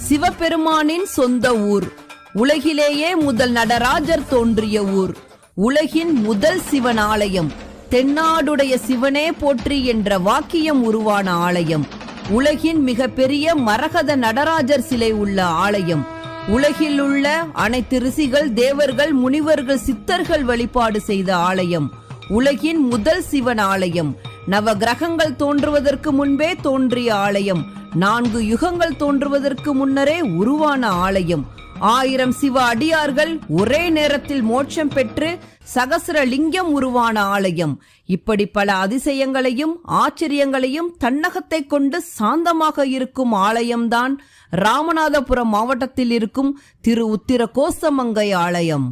சிவபெருமானின் சொந்த ஊர். உலகிலேயே முதல் நடராஜர் தோன்றிய ஊர். உலகின் முதல் சிவன் ஆலயம். தென்னாடுடைய சிவனே போற்றி என்ற வாக்கியம் உருவான ஆலயம். உலகின் மிகப்பெரிய மரகத நடராஜர் சிலை உள்ள ஆலயம். உலகில் உள்ள அனைத்து ரிஷிகள், தேவர்கள், முனிவர்கள், சித்தர்கள் வழிபாடு செய்த ஆலயம். உலகின் முதல் சிவன் ஆலயம். நவ கிரகங்கள் தோன்றுவதற்கு முன்பே தோன்றிய ஆலயம். 4 யுகங்கள் தோன்றுவதற்கு முன்னரே உருவான ஆலயம். 1000 சிவ அடியார்கள் ஒரே நேரத்தில் மோட்சம் பெற்று சகசிரலிங்கம் உருவான ஆலயம். இப்படி பல அதிசயங்களையும் ஆச்சரியங்களையும் தன்னகத்தை கொண்டு சாந்தமாக இருக்கும் ஆலயம்தான் ராமநாதபுரம் மாவட்டத்தில் இருக்கும் திரு உத்திர கோசமங்கை ஆலயம்.